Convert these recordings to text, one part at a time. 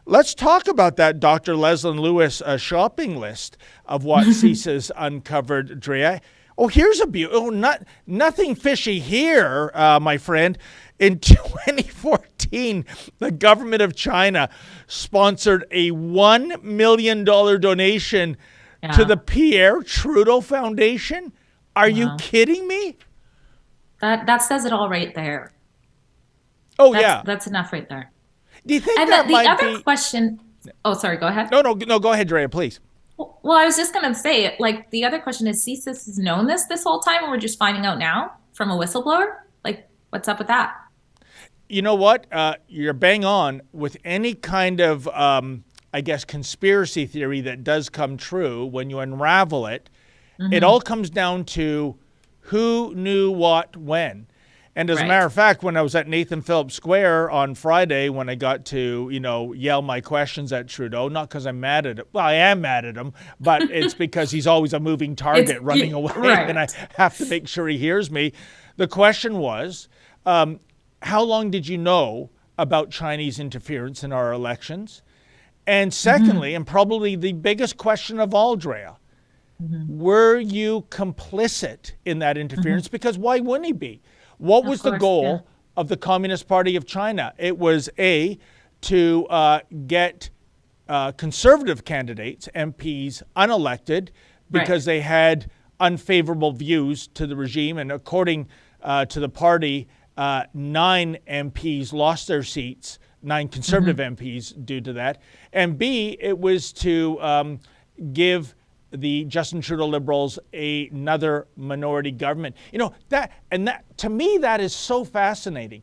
let's talk about that Dr. Leslie Lewis shopping list of what CISA's uncovered, Drea. Oh, here's a beauty. Oh, nothing fishy here, my friend. In 2014, the government of China sponsored a $1 million donation to Yeah. the Pierre Trudeau Foundation. Are you Wow. kidding me? That says it all right there. Oh, That's yeah. that's enough right there. Do you think And that the might other be... question, oh, sorry, go ahead. No, no, no, go ahead, Drea, please. Well, I was just going to say, like, the other question is, CSIS has known this whole time, and we're just finding out now from a whistleblower? Like, what's up with that? You know what? You're bang on with any kind of, I guess, conspiracy theory that does come true. When you unravel it, it Hmm. all comes down to who knew what when. And as a matter Right. of fact, when I was at Nathan Phillips Square on Friday, when I got to, yell my questions at Trudeau, not because I'm mad at him. Well, I am mad at him, but it's because he's always a moving It's target running away, and I right. have to make sure he hears me. The question was, how long did you know about Chinese interference in our elections? And secondly, Hmm. and probably the biggest question of all, Drea, Hmm. were you complicit in that Hmm. interference? Because why wouldn't he be? What Of was the course, yeah. goal of the Communist Party of China? It was to get conservative candidates, MPs, unelected Right. because they had unfavorable views to the regime. And according to the party, 9 MPs lost their seats, 9 conservative Hmm. MPs due to that. And B, it was to give the Justin Trudeau Liberals another minority government. That to me, that is so fascinating.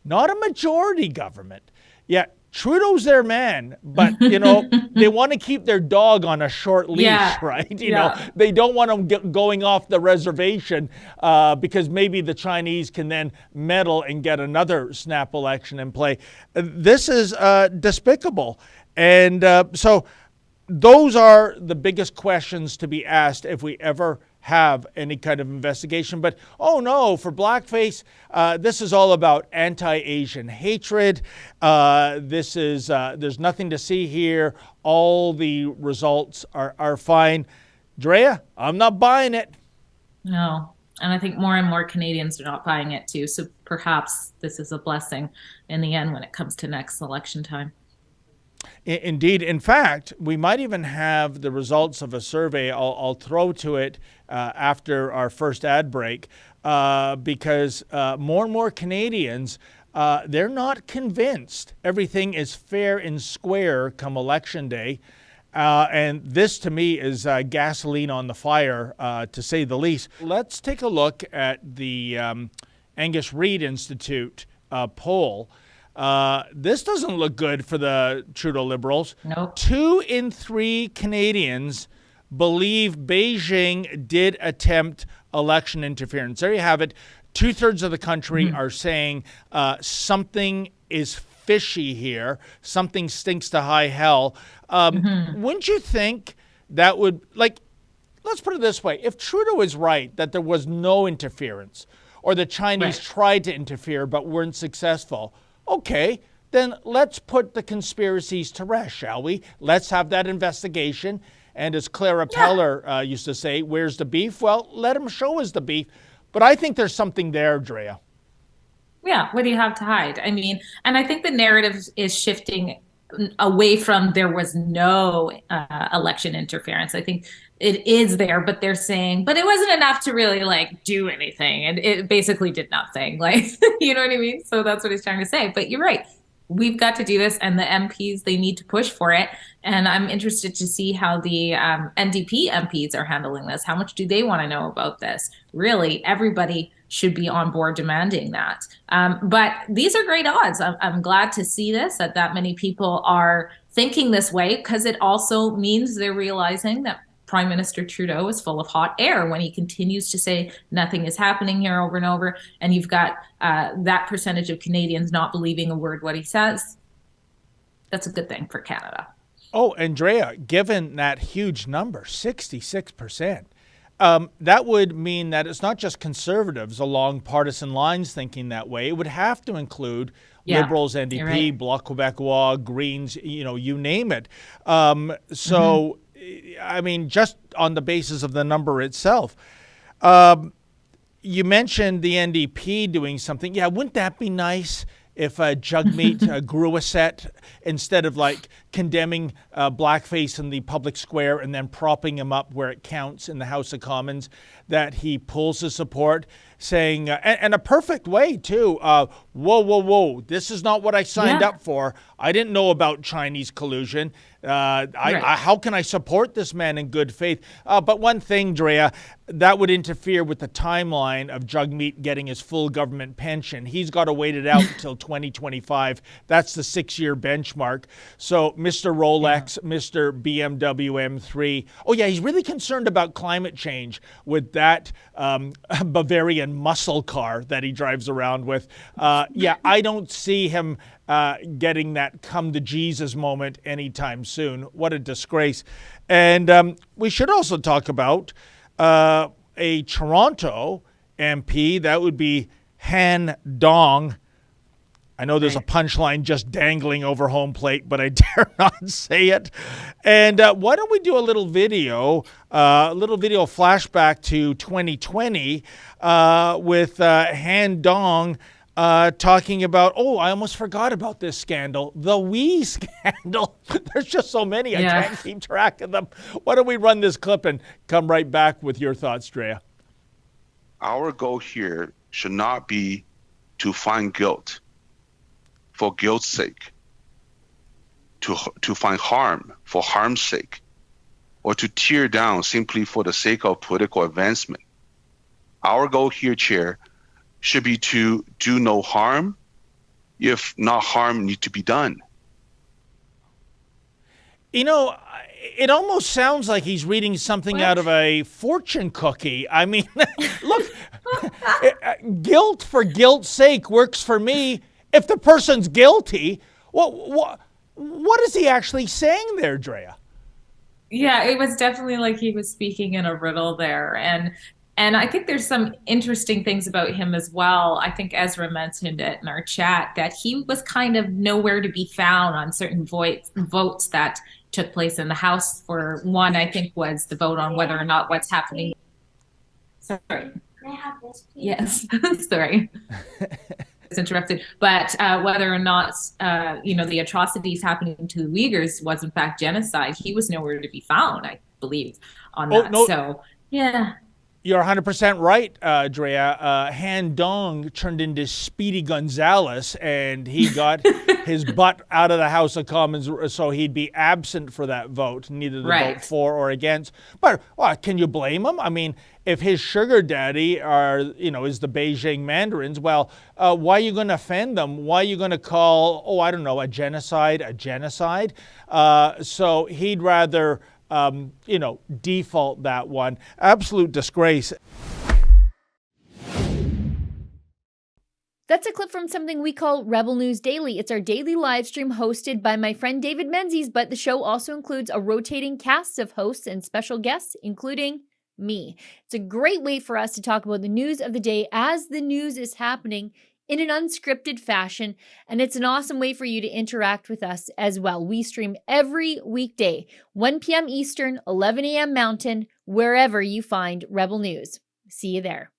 Not a majority government. Yeah, Trudeau's their man, but they want to keep their dog on a short leash, Yeah. right? Yeah. They don't want them going off the reservation because maybe the Chinese can then meddle and get another snap election in play. This is despicable, and so those are the biggest questions to be asked if we ever have any kind of investigation. But oh no, for blackface, this is all about anti-Asian hatred. There's nothing to see here. All the results are fine. Drea, I'm not buying it. No. And I think more and more Canadians are not buying it too. So perhaps this is a blessing in the end when it comes to next election time. Indeed. In fact, we might even have the results of a survey. I'll throw to it after our first ad break because more and more Canadians, they're not convinced everything is fair and square come election day. And this, to me, is gasoline on the fire, to say the least. Let's take a look at the Angus Reid Institute poll. This doesn't look good for the Trudeau Liberals. Nope. 2 in 3 Canadians believe Beijing did attempt election interference. There you have it. 2/3 of the country Hmm. are saying something is fishy here. Something stinks to high hell. Hmm. Wouldn't you think that would, like, let's put it this way. If Trudeau is right that there was no interference or the Chinese Right. tried to interfere but weren't successful, okay, then let's put the conspiracies to rest, shall we? Let's have that investigation. And as Clara Yeah. Peller used to say, where's the beef? Well, let him show us the beef. But I think there's something there, Drea. Yeah, what do you have to hide? I mean, and I think the narrative is shifting away from there was no election interference. I think it is there, but they're saying, but it wasn't enough to really like do anything. And it basically did nothing. Like, you know what I mean? So that's what he's trying to say. But you're right. We've got to do this, and the MPs, they need to push for it. And I'm interested to see how the NDP MPs are handling this. How much do they want to know about this? Really, everybody should be on board demanding that. But these are great odds. I'm glad to see this, that many people are thinking this way, because it also means they're realizing that Prime Minister Trudeau is full of hot air when he continues to say nothing is happening here over and over. And you've got that percentage of Canadians not believing a word what he says. That's a good thing for Canada. Oh, Andrea, given that huge number, 66%, that would mean that it's not just conservatives along partisan lines thinking that way. It would have to include Liberals, you're NDP, right. Bloc Québécois, Greens, you name it. I mean, just on the basis of the number itself. You mentioned the NDP doing something. Yeah, wouldn't that be nice if Jagmeet grew a set instead of like condemning blackface in the public square and then propping him up where it counts in the House of Commons, that he pulls his support, saying, and a perfect way too, whoa, this is not what I signed up for. I didn't know about Chinese collusion. How can I support this man in good faith? But one thing, Drea, that would interfere with the timeline of Jagmeet getting his full government pension. He's got to wait it out until 2025. That's the 6-year benchmark. So Mr. Rolex, Mr. BMW M3. Oh, yeah, he's really concerned about climate change with that Bavarian muscle car that he drives around with. I don't see him getting that come to Jesus moment anytime soon. What a disgrace. And we should also talk about a Toronto MP. That would be Han Dong. I know there's a punchline just dangling over home plate, but I dare not say it. And why don't we do a little video flashback to 2020 with Han Dong talking about, I almost forgot about this scandal, the WE scandal. There's just so many, I can't keep track of them. Why don't we run this clip and come right back with your thoughts, Drea? Our goal here should not be to find guilt for guilt's sake, to find harm for harm's sake, or to tear down simply for the sake of political advancement. Our goal here, Chair, should be to do no harm if not harm need to be done. You know, it almost sounds like he's reading something out of a fortune cookie. I mean, look, guilt for guilt's sake works for me. If the person's guilty, what is he actually saying there, Drea? Yeah, it was definitely like he was speaking in a riddle there. And I think there's some interesting things about him as well. I think Ezra mentioned it in our chat that he was kind of nowhere to be found on certain votes that took place in the House. For one, I think was the vote on whether or not what's happening. Sorry. May I have this, please? Yes, sorry. It's interrupted, but whether or not the atrocities happening to the Uyghurs was in fact genocide, he was nowhere to be found, I believe, on that. No. So yeah. You're 100% right, Drea. Han Dong turned into Speedy Gonzales, and he got his butt out of the House of Commons, so he'd be absent for that vote, neither the vote for or against. But can you blame him? I mean, if his sugar daddy is the Beijing Mandarins, why are you going to offend them? Why are you going to call, a genocide a genocide? So he'd rather default that one. Absolute disgrace. That's a clip from something we call Rebel News Daily. It's our daily live stream hosted by my friend David Menzies, but the show also includes a rotating cast of hosts and special guests, including me. It's a great way for us to talk about the news of the day as the news is happening in an unscripted fashion, and it's an awesome way for you to interact with us as well. We stream every weekday, 1 p.m. Eastern, 11 a.m. Mountain, wherever you find Rebel News. See you there.